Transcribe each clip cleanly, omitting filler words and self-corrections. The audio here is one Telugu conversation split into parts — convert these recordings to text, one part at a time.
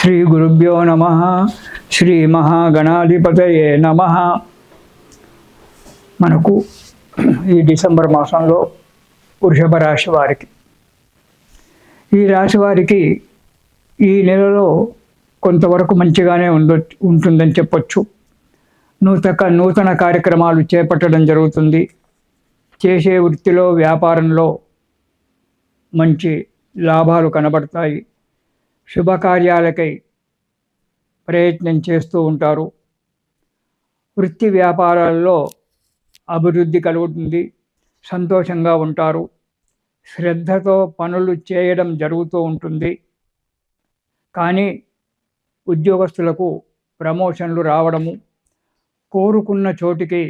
శ్రీ గురుభ్యో నమ. శ్రీ మహాగణాధిపతయే నమ. మనకు ఈ డిసెంబర్ మాసంలో వృషభ రాశి వారికి, ఈ రాశి వారికి ఈ నెలలో కొంతవరకు మంచిగానే ఉంటుందని చెప్పొచ్చు. నూతన కార్యక్రమాలు చేపట్టడం జరుగుతుంది. చేసే వృత్తిలో, వ్యాపారంలో మంచి లాభాలు కనబడతాయి. శుభకార్యాలకై ప్రయత్నం చేస్తూ ఉంటారు. వృత్తి వ్యాపారాల్లో అభివృద్ధి కలుగుతుంది. సంతోషంగా ఉంటారు. శ్రద్ధతో పనులు చేయడం జరుగుతూ ఉంటుంది. కానీ ఉద్యోగస్తులకు ప్రమోషన్లు రావడము, కోరుకున్న చోటికి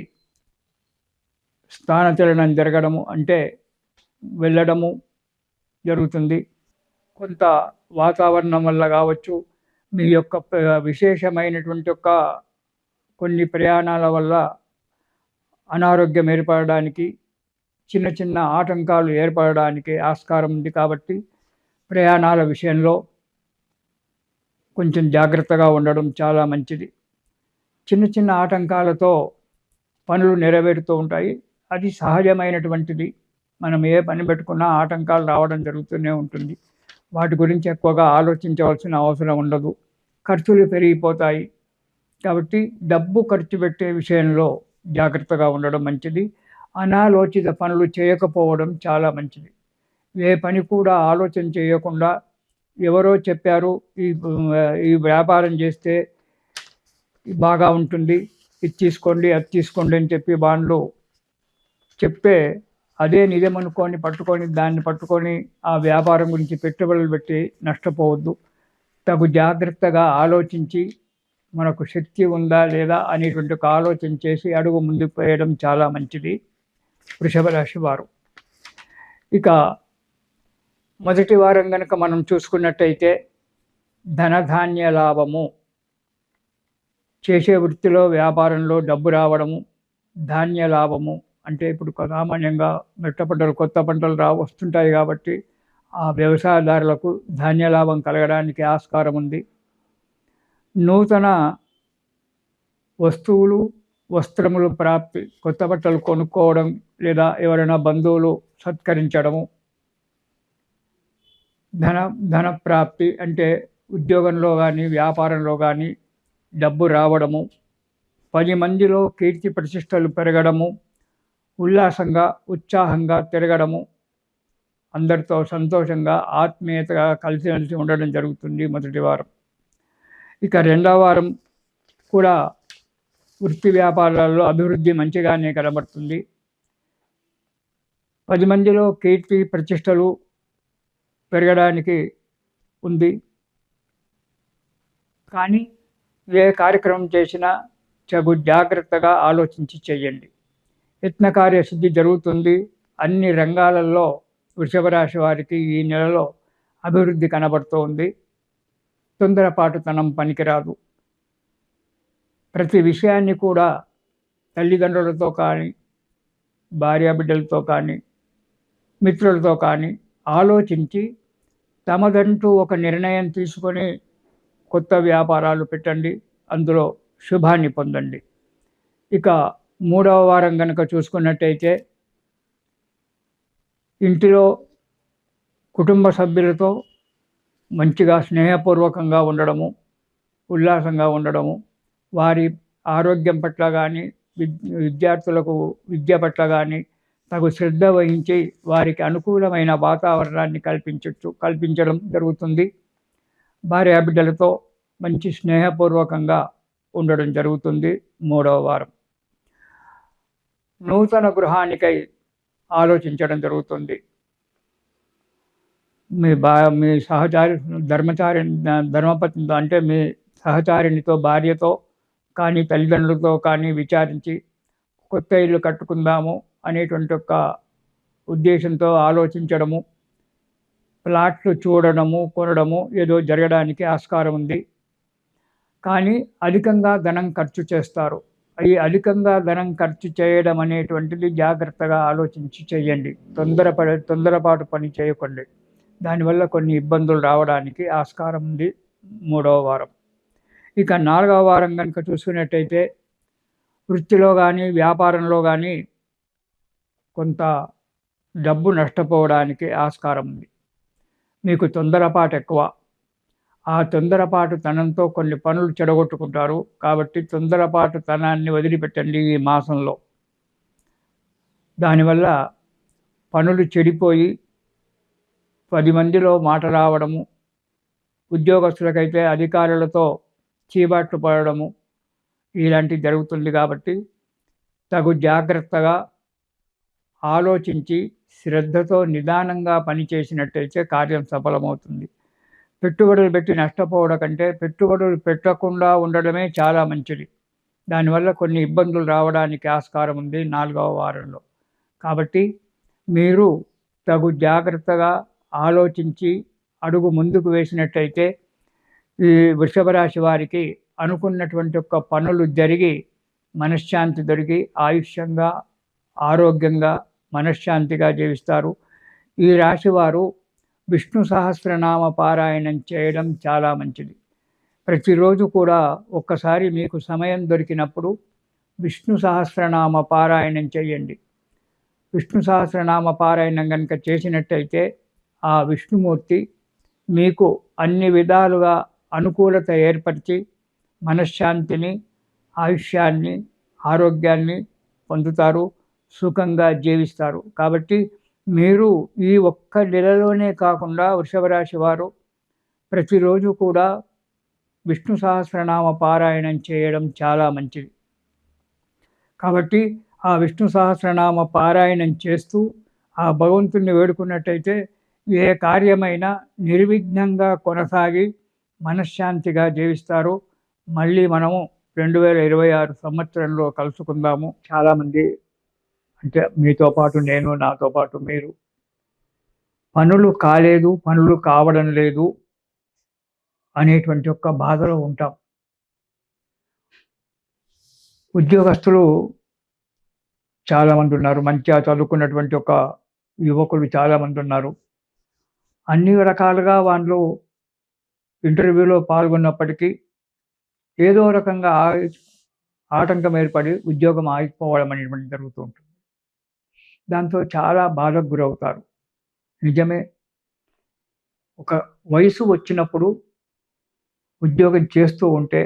స్థానచలనం జరగడము, అంటే వెళ్ళడము జరుగుతుంది. కొంత వాతావరణం వల్ల కావచ్చు, మీ యొక్క విశేషమైనటువంటి కొన్ని ప్రయాణాల వల్ల అనారోగ్యం ఏర్పడడానికి, చిన్న చిన్న ఆటంకాలు ఏర్పడడానికి ఆస్కారం ఉంది. కాబట్టి ప్రయాణాల విషయంలో కొంచెం జాగ్రత్తగా ఉండడం చాలా మంచిది. చిన్న చిన్న ఆటంకాలతో పనులు నెరవేరుతూ ఉంటాయి. అది సహజమైనటువంటిది. మనం ఏ పని పెట్టుకున్నా ఆటంకాలు రావడం జరుగుతూనే ఉంటుంది. వాటి గురించి ఎక్కువగా ఆలోచించవలసిన అవసరం ఉండదు. ఖర్చులు పెరిగిపోతాయి. కాబట్టి డబ్బు ఖర్చు పెట్టే విషయంలో జాగ్రత్తగా ఉండడం మంచిది. అనాలోచిత పనులు చేయకపోవడం చాలా మంచిది. ఏ పని కూడా ఆలోచన చేయకుండా ఎవరో చెప్పారు, ఈ వ్యాపారం చేస్తే బాగా ఉంటుంది, ఇది తీసుకోండి, అది తీసుకోండి అని చెప్పి వాళ్ళు చెప్తే అదే నిజం అనుకొని దాన్ని పట్టుకొని ఆ వ్యాపారం గురించి పెట్టుబడులు పెట్టి నష్టపోవద్దు. తగు జాగ్రత్తగా ఆలోచించి మనకు శక్తి ఉందా లేదా అనేటువంటి ఒక ఆలోచన చేసి అడుగు ముందుకు వేయడం చాలా మంచిది వృషభ రాశి వారు. ఇక మొదటి వారం కనుక మనం చూసుకున్నట్టయితే ధనధాన్య లాభము. చేసే వృత్తిలో, వ్యాపారంలో డబ్బు రావడము, ధాన్య లాభము. అంటే ఇప్పుడు సామాన్యంగా మెట్ట పంటలు, కొత్త పంటలు వస్తుంటాయి. కాబట్టి ఆ వ్యవసాయదారులకు ధాన్య లాభం కలగడానికి ఆస్కారం ఉంది. నూతన వస్తువులు, వస్త్రములు ప్రాప్తి, కొత్త బట్టలు కొనుక్కోవడం, లేదా ఎవరైనా బంధువులు సత్కరించడము. ధన ప్రాప్తి అంటే ఉద్యోగంలో కానీ, వ్యాపారంలో కానీ డబ్బు రావడము. 10 మందిలో కీర్తి ప్రతిష్టలు పెరగడము, ఉల్లాసంగా, ఉత్సాహంగా తిరగడము, అందరితో సంతోషంగా, ఆత్మీయతగా కలిసిమెలిసి ఉండడం జరుగుతుంది మొదటి వారం. ఇక రెండవ వారం కూడా వృత్తి వ్యాపారాల్లో అభివృద్ధి మంచిగానే కనబడుతుంది. 10 మందిలో కీర్తి ప్రతిష్టలు పెరగడానికి ఉంది. కానీ ఏ కార్యక్రమం చేసినా తగు జాగ్రత్తగా ఆలోచించి చేయండి. యత్నకార్య సిద్ధి జరుగుతుంది. అన్ని రంగాలలో వృషభ రాశి వారికి ఈ నెలలో అభివృద్ధి కనబడుతోంది. తొందరపాటుతనం పనికిరాదు. ప్రతి విషయాన్ని కూడా తల్లిదండ్రులతో కానీ, భార్యాబిడ్డలతో కానీ, మిత్రులతో కానీ ఆలోచించి తమదంటూ ఒక నిర్ణయం తీసుకొని కొత్త వ్యాపారాలు పెట్టండి. అందులో శుభాన్ని పొందండి. ఇక మూడవ వారం కనుక చూసుకున్నట్టయితే ఇంటిలో కుటుంబ సభ్యులతో మంచిగా స్నేహపూర్వకంగా ఉండడము, ఉల్లాసంగా ఉండడము, వారి ఆరోగ్యం పట్ల కానీ, విద్యార్థులకు విద్య పట్ల కానీ తగు శ్రద్ధ వహించి వారికి అనుకూలమైన వాతావరణాన్ని కల్పించడం జరుగుతుంది. భార్యాబిడ్డలతో మంచి స్నేహపూర్వకంగా ఉండడం జరుగుతుంది మూడవ వారం. నూతన గృహానికై ఆలోచించడం జరుగుతుంది. మీ సహచారి ధర్మపత్నితో, అంటే మీ సహచారినితో, భార్యతో కానీ, తల్లిదండ్రులతో కానీ విచారించి కొత్త ఇల్లు కట్టుకుందాము అనేటువంటి ఒక ఉద్దేశంతో ఆలోచించడము, ప్లాట్లు చూడడము, కొనడము ఏదో జరగడానికి ఆస్కారం ఉంది. కానీ అధికంగా ధనం ఖర్చు చేస్తారు. ఈ అధికంగా ధనం ఖర్చు చేయడం అనేటువంటిది జాగ్రత్తగా ఆలోచించి చేయండి. తొందరపాటు పని చేయకండి. దానివల్ల కొన్ని ఇబ్బందులు రావడానికి ఆస్కారం ఉంది 3వ వారం. ఇక 4వ వారం కనుక చూసుకున్నట్టయితే వృత్తిలో కానీ వ్యాపారంలో కానీ కొంత డబ్బు నష్టపోవడానికి ఆస్కారం ఉంది. మీకు తొందరపాటు ఎక్కువ. ఆ తొందరపాటు తనంతో కొన్ని పనులు చెడగొట్టుకుంటారు. కాబట్టి తొందరపాటు తనాన్ని వదిలిపెట్టండి ఈ మాసంలో. దానివల్ల పనులు చెడిపోయి 10 మందిలో మాట రావడము, ఉద్యోగస్తులకైతే అధికారులతో చీబాట్లు పడడము ఇలాంటివి జరుగుతుంది. కాబట్టి తగు జాగ్రత్తగా ఆలోచించి శ్రద్ధతో నిదానంగా పనిచేసినట్టయితే కార్యం సఫలమవుతుంది. పెట్టుబడులు పెట్టి నష్టపోవడం కంటే పెట్టుబడులు పెట్టకుండా ఉండడమే చాలా మంచిది. దానివల్ల కొన్ని ఇబ్బందులు రావడానికి ఆస్కారం ఉంది 4వ వారంలో. కాబట్టి మీరు తగు జాగ్రత్తగా ఆలోచించి అడుగు ముందుకు వేసినట్టయితే ఈ వృషభ రాశి వారికి అనుకున్నటువంటి ఒక పనులు జరిగి మనశ్శాంతి దొరికి ఆయుష్యంగా, ఆరోగ్యంగా, మనశ్శాంతిగా జీవిస్తారు. ఈ రాశివారు విష్ణు సహస్రనామ పారాయణం చేయడం చాలా మంచిది. ప్రతిరోజు కూడా ఒక్కసారి మీకు సమయం దొరికినప్పుడు విష్ణు సహస్రనామ పారాయణం చేయండి. విష్ణు సహస్రనామ పారాయణం కనుక చేసినట్టయితే ఆ విష్ణుమూర్తి మీకు అన్ని విధాలుగా అనుకూలత ఏర్పరిచి మనశ్శాంతిని, ఆయుష్యాన్ని, ఆరోగ్యాన్ని పొందుతారు, సుఖంగా జీవిస్తారు. కాబట్టి మీరు ఈ ఒక్క నెలలోనే కాకుండా వృషభ రాశి వారు ప్రతిరోజు కూడా విష్ణు సహస్రనామ పారాయణం చేయడం చాలా మంచిది. కాబట్టి ఆ విష్ణు సహస్రనామ పారాయణం చేస్తూ ఆ భగవంతుణ్ణి వేడుకున్నట్టయితే ఏ కార్యమైనా నిర్విఘ్నంగా కొనసాగి మనశ్శాంతిగా జీవిస్తారు. మళ్ళీ మనము 2026 సంవత్సరంలో కలుసుకుందాము. చాలామంది అంటే మీతో పాటు నేను, నాతో పాటు మీరు పనులు కాలేదు, పనులు కావడం లేదు అనేటువంటి ఒక బాధలో ఉంటాం. ఉద్యోగస్తులు చాలామంది ఉన్నారు. మంచిగా చదువుకున్నటువంటి ఒక యువకులు చాలామంది ఉన్నారు. అన్ని రకాలుగా వాళ్ళు ఇంటర్వ్యూలో పాల్గొన్నప్పటికీ ఏదో రకంగా ఆటంకం ఏర్పడి ఉద్యోగం ఆగిపోవడం అనేటువంటి జరుగుతూ ఉంటుంది. దాంతో చాలా బాధకు గురవుతారు. నిజమే, ఒక వయసు వచ్చినప్పుడు ఉద్యోగం చేస్తూ ఉంటే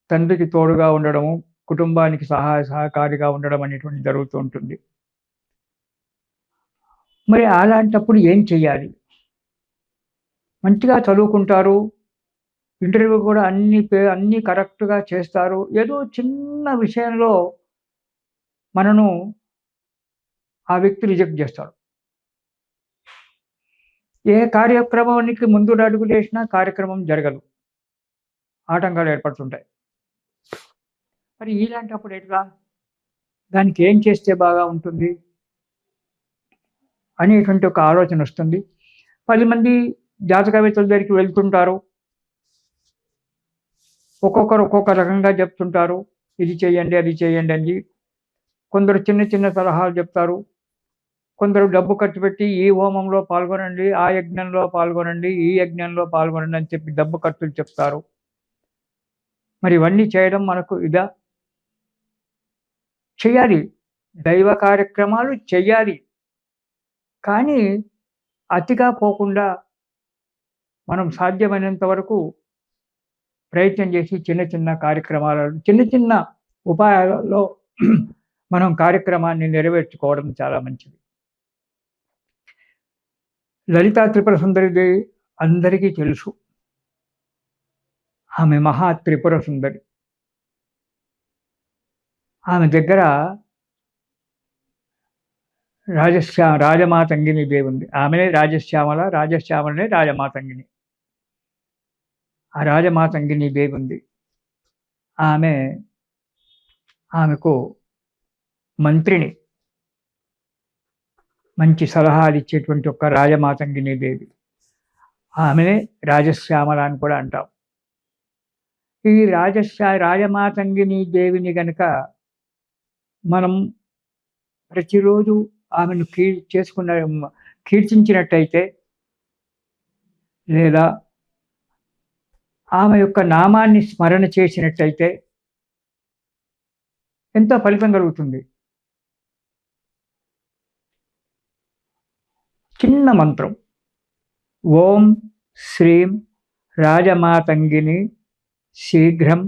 తండ్రికి తోడుగా ఉండడము, కుటుంబానికి సహకారిగా ఉండడం అనేటువంటి జరుగుతూ ఉంటుంది. మరి అలాంటప్పుడు ఏం చెయ్యాలి? మంచిగా చదువుకుంటారు, ఇంటర్వ్యూ కూడా అన్నీ కరెక్ట్‌గా చేస్తారు. ఏదో చిన్న విషయంలో మనను ఆ వ్యక్తి రిజెక్ట్ చేస్తాడు. ఏ కార్యక్రమానికి ముందు అడుగులేసినా కార్యక్రమం జరగదు. ఆటంకాలు ఏర్పడుతుంటాయి. మరి ఇలాంటప్పుడు ఎట్లా? దానికి ఏం చేస్తే బాగా ఉంటుంది అనేటువంటి ఒక ఆలోచన వస్తుంది. 10 మంది జాతకవేత్తల దగ్గరికి వెళ్తుంటారు. ఒక్కొక్కరు ఒక్కొక్క రకంగా చెప్తుంటారు. ఇది చేయండి, అది చేయండి అని. కొందరు చిన్న చిన్న సలహాలు చెప్తారు. కొందరు డబ్బు ఖర్చు పెట్టి ఈ హోమంలో పాల్గొనండి, ఆ యజ్ఞంలో పాల్గొనండి, ఈ యజ్ఞంలో పాల్గొనండి అని చెప్పి డబ్బు ఖర్చులు చెప్తారు. మరి ఇవన్నీ చేయడం మనకు ఇదా? చెయ్యాలి. దైవ కార్యక్రమాలు చెయ్యాలి. కానీ అతిగా పోకుండా మనం సాధ్యమైనంత వరకు ప్రయత్నం చేసి చిన్న చిన్న కార్యక్రమాలను, చిన్న చిన్న ఉపాయాలలో మనం కార్యక్రమాన్ని నెరవేర్చుకోవడం చాలా మంచిది. లలితా త్రిపుర సుందరిదేవి అందరికీ తెలుసు. ఆమె మహా త్రిపుర సుందరి. ఆమె దగ్గర రాజమాతంగిని దేవి ఉంది. ఆమెనే రాజశ్యామల, రాజశ్యామలనే రాజమాతంగిని. ఆ రాజమాతంగిని దేవి ఉంది. ఆమెకు మంత్రిని, మంచి సలహాలు ఇచ్చేటువంటి ఒక రాజమాతంగిని దేవి. ఆమెనే రాజశ్యామల అని కూడా అంటాం. ఈ రాజమాతంగిని దేవిని గనక మనం ప్రతిరోజు ఆమెను కీర్తించినట్టయితే, లేదా ఆమె యొక్క నామాన్ని స్మరణ చేసినట్టయితే ఎంతో ఫలితం కలుగుతుంది. చిన్న మంత్రం, ఓం శ్రీం రాజమాతంగిని శీఘ్రం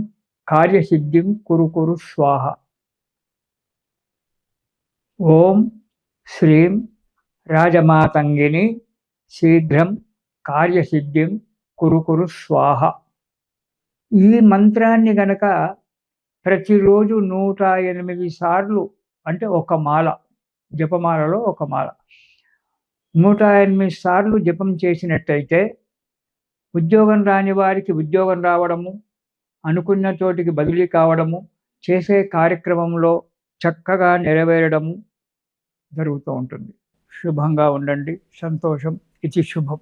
కార్యసిద్ధిం కురు కురు స్వాహ. ఓం శ్రీం రాజమాతంగిని శీఘ్రం కార్యసిద్ధిం కురు కురు స్వాహ. ఈ మంత్రాన్ని గనక ప్రతిరోజు 108 సార్లు, అంటే ఒక మాల, జపమాలలో ఒక మాల 108 సార్లు జపం చేసినట్టయితే ఉద్యోగం రాని వారికి ఉద్యోగం రావడము, అనుకున్న చోటికి బదిలీ కావడము, చేసే కార్యక్రమంలో చక్కగా నెరవేరడము జరుగుతూ ఉంటుంది. శుభంగా ఉండండి. సంతోషం. ఇది శుభం.